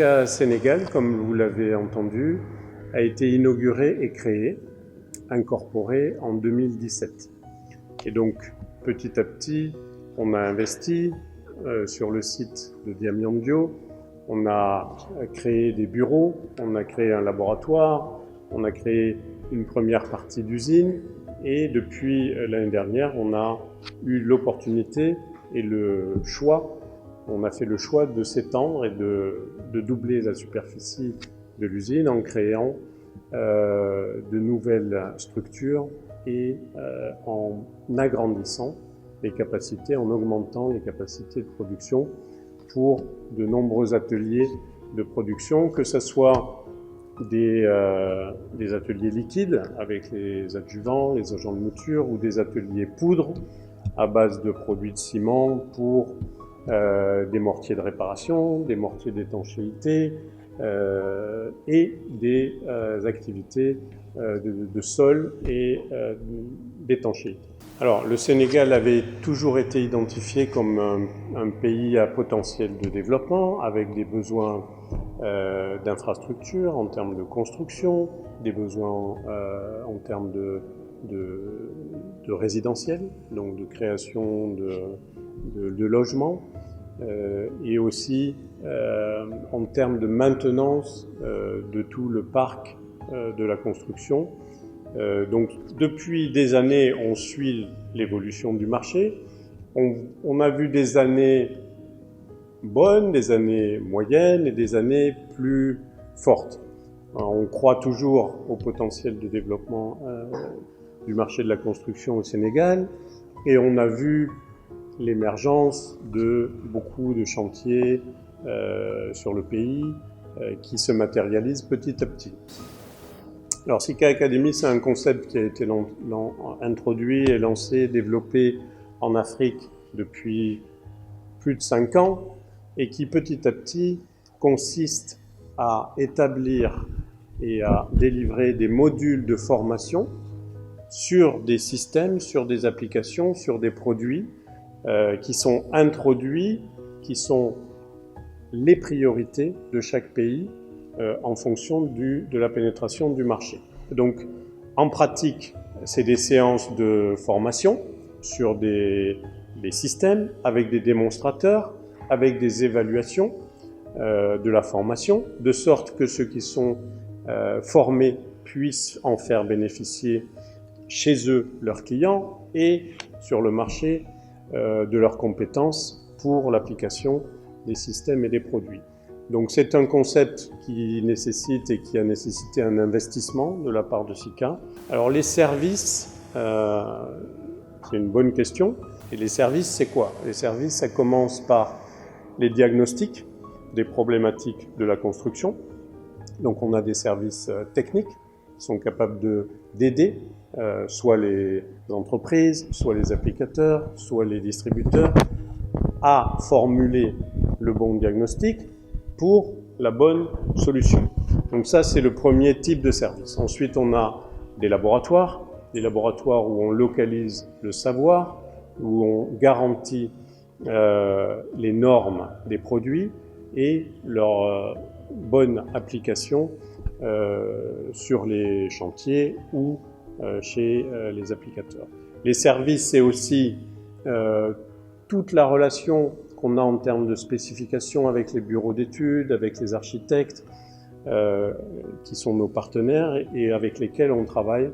SICA Sénégal, comme vous l'avez entendu, a été inauguré et créé, incorporé en 2017. Et donc, petit à petit, on a investi sur le site de Diamniadio, on a créé des bureaux, on a créé un laboratoire, on a créé une première partie d'usine, et depuis l'année dernière, on a eu l'opportunité et le choix, on a fait le choix de s'étendre et de doubler la superficie de l'usine en créant de nouvelles structures et en agrandissant les capacités, en augmentant les capacités de production pour de nombreux ateliers de production, que ce soit des ateliers liquides avec les adjuvants, les agents de mouture, ou des ateliers poudre à base de produits de ciment pour des mortiers de réparation, des mortiers d'étanchéité et des activités de sol et d'étanchéité. Alors, le Sénégal avait toujours été identifié comme un pays à potentiel de développement, avec des besoins d'infrastructures en termes de construction, des besoins en termes de résidentiel, donc de création de logements, et aussi en termes de maintenance de tout le parc de la construction. Donc depuis des années, on suit l'évolution du marché. On a vu des années bonnes, des années moyennes et des années plus fortes. Alors, on croit toujours au potentiel de développement du marché de la construction au Sénégal, et on a vu l'émergence de beaucoup de chantiers sur le pays qui se matérialisent petit à petit. Alors, SICA Academy, c'est un concept qui a été introduit et lancé, développé en Afrique depuis plus de 5 ans, et qui petit à petit consiste à établir et à délivrer des modules de formation sur des systèmes, sur des applications, sur des produits qui sont introduits, qui sont les priorités de chaque pays en fonction de la pénétration du marché. Donc, en pratique, c'est des séances de formation sur des systèmes avec des démonstrateurs, avec des évaluations de la formation, de sorte que ceux qui sont formés puissent en faire bénéficier chez eux leurs clients et sur le marché de leurs compétences pour l'application des systèmes et des produits. Donc c'est un concept qui nécessite et qui a nécessité un investissement de la part de SICA. Alors les services, c'est une bonne question. Et les services, c'est quoi? Les services, ça commence par les diagnostics des problématiques de la construction. Donc on a des services techniques qui sont capables d'aider soit les entreprises, soit les applicateurs, soit les distributeurs à formuler le bon diagnostic pour la bonne solution. Donc ça, c'est le premier type de service. Ensuite, on a des laboratoires où on localise le savoir, où on garantit les normes des produits et leur bonne application sur les chantiers ou chez les applicateurs. Les services, c'est aussi toute la relation qu'on a en termes de spécification avec les bureaux d'études, avec les architectes, qui sont nos partenaires et avec lesquels on travaille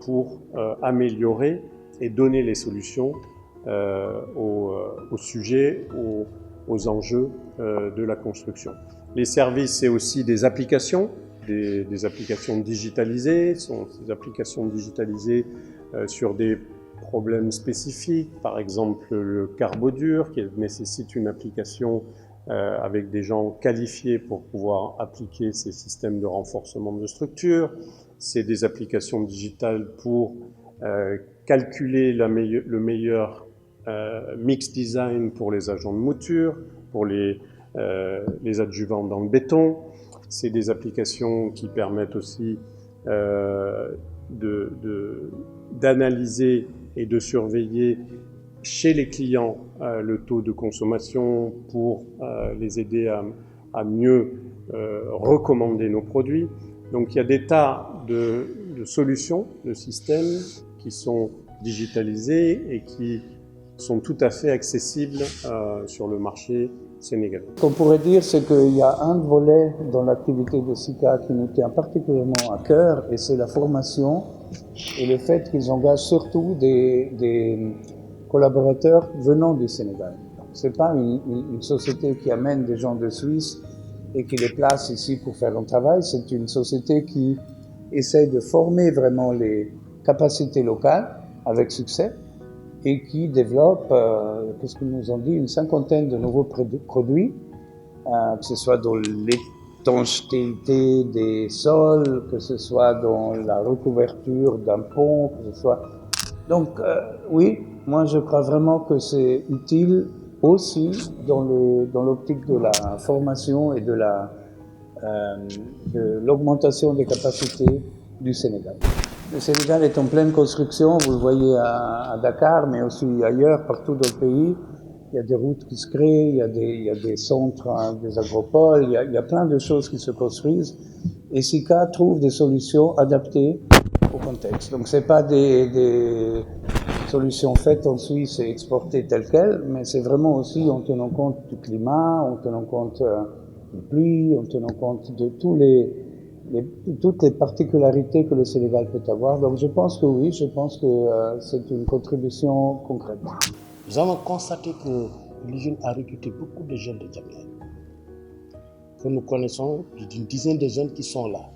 pour améliorer et donner les solutions aux sujets, aux enjeux de la construction. Les services, c'est aussi des applications, des applications digitalisées, sont des applications digitalisées sur des problèmes spécifiques, par exemple le carbo-dur qui nécessite une application avec des gens qualifiés pour pouvoir appliquer ces systèmes de renforcement de structure. C'est des applications digitales pour calculer le meilleur mix design pour les agents de mouture, pour les adjuvants dans le béton. C'est des applications qui permettent aussi d'analyser et de surveiller chez les clients le taux de consommation pour les aider à mieux recommander nos produits. Donc il y a des tas de solutions, de systèmes qui sont digitalisés et qui sont tout à fait accessibles sur le marché sénégalais. Ce qu'on pourrait dire, c'est qu'il y a un volet dans l'activité de SICA qui nous tient particulièrement à cœur, et c'est la formation et le fait qu'ils engagent surtout des collaborateurs venant du Sénégal. C'est pas une société qui amène des gens de Suisse et qui les place ici pour faire un travail, c'est une société qui essaye de former vraiment les capacités locales avec succès et qui développe, qu'est-ce que nous ont dit, une cinquantaine de nouveaux produits, que ce soit dans l'étanchéité des sols, que ce soit dans la recouverture d'un pont, que ce soit... Donc oui, moi je crois vraiment que c'est utile aussi dans l'optique de la formation et de l'augmentation des capacités du Sénégal. Le Sénégal est en pleine construction, vous le voyez à Dakar, mais aussi ailleurs, partout dans le pays. Il y a des routes qui se créent, il y a des centres, des agropoles, il y a plein de choses qui se construisent. Et SICA trouve des solutions adaptées au contexte. Donc c'est pas des solutions faites en Suisse et exportées telles quelles, mais c'est vraiment aussi en tenant compte du climat, en tenant compte des pluies, en tenant compte de toutes les particularités que le Sénégal peut avoir. Donc je pense que oui, je pense que c'est une contribution concrète. Nous avons constaté que l'usine a recruté beaucoup de jeunes de Djamena, que nous connaissons, plus d'une dizaine de jeunes qui sont là.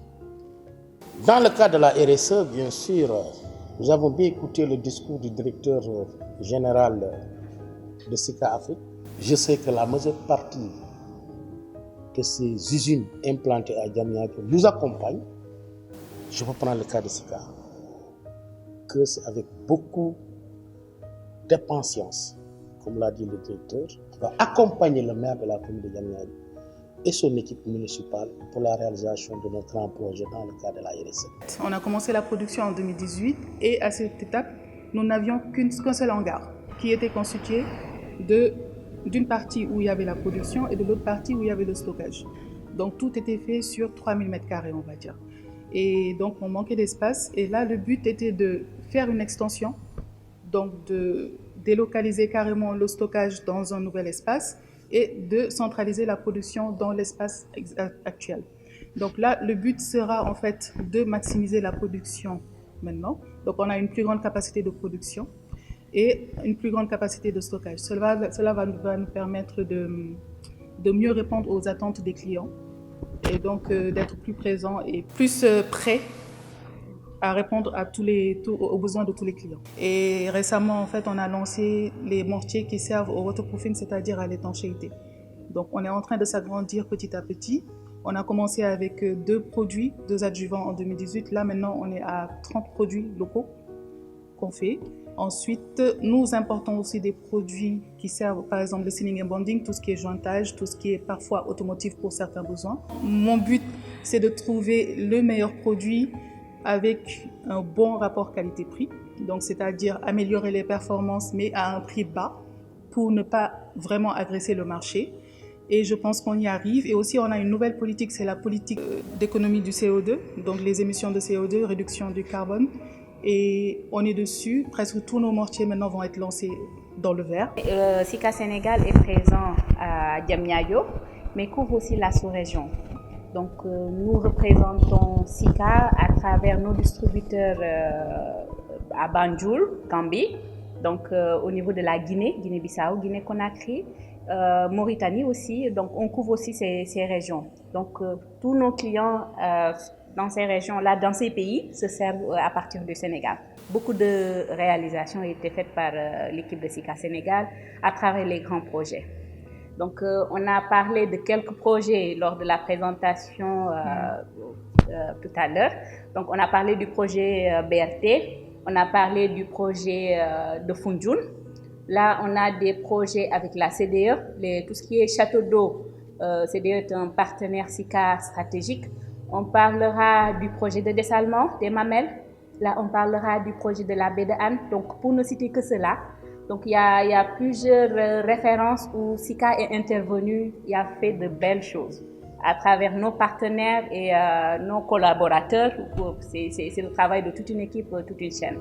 Dans le cadre de la RSE, bien sûr, nous avons bien écouté le discours du directeur général de SICA Afrique. Je sais que la majeure partie de ces usines implantées à Djamena nous accompagnent. Je peux prendre le cas de SICA, que c'est avec beaucoup d'impatience, comme l'a dit le directeur, qui va accompagner le maire de la commune de Djamena et son équipe municipale pour la réalisation de notre grand projet dans le cadre de la RSE. On a commencé la production en 2018 et à cette étape, nous n'avions qu'un seul hangar qui était constitué d'une partie où il y avait la production et de l'autre partie où il y avait le stockage. Donc tout était fait sur 3000 m², on va dire. Et donc on manquait d'espace et là le but était de faire une extension, donc de délocaliser carrément le stockage dans un nouvel espace et de centraliser la production dans l'espace actuel. Donc là, le but sera en fait de maximiser la production maintenant. Donc on a une plus grande capacité de production et une plus grande capacité de stockage. Cela va nous permettre de mieux répondre aux attentes des clients et donc d'être plus présents et plus prêts à répondre aux besoins de tous les clients. Et récemment, en fait, on a lancé les mortiers qui servent au waterproofing, c'est-à-dire à l'étanchéité. Donc, on est en train de s'agrandir petit à petit. On a commencé avec 2 produits, 2 adjuvants en 2018. Là, maintenant, on est à 30 produits locaux qu'on fait. Ensuite, nous importons aussi des produits qui servent, par exemple, le sealing and bonding, tout ce qui est jointage, tout ce qui est parfois automotive pour certains besoins. Mon but, c'est de trouver le meilleur produit avec un bon rapport qualité-prix, donc c'est-à-dire améliorer les performances mais à un prix bas pour ne pas vraiment agresser le marché. Et je pense qu'on y arrive. Et aussi, on a une nouvelle politique, c'est la politique d'économie du CO2, donc les émissions de CO2, réduction du carbone. Et on est dessus. Presque tous nos mortiers maintenant vont être lancés dans le vert. SICA Sénégal est présent à Diamniadio, mais couvre aussi la sous-région. Donc nous représentons SICA à travers nos distributeurs à Banjul, Gambie, donc au niveau de la Guinée, Guinée-Bissau, Guinée-Conakry, Mauritanie aussi. Donc on couvre aussi ces régions. Donc tous nos clients dans ces régions-là, dans ces pays, se servent à partir du Sénégal. Beaucoup de réalisations ont été faites par l'équipe de SICA Sénégal à travers les grands projets. Donc, on a parlé de quelques projets lors de la présentation tout à l'heure. Donc, on a parlé du projet BRT, on a parlé du projet de Foundiougne. Là, on a des projets avec la CDE, tout ce qui est château d'eau. CDE est un partenaire SICA stratégique. On parlera du projet de dessalement des Mamelles. Là, on parlera du projet de la baie de Hann. Donc, pour ne citer que cela, Donc il y a plusieurs références où SICA est intervenu et a fait de belles choses à travers nos partenaires et nos collaborateurs. C'est le travail de toute une équipe, toute une chaîne.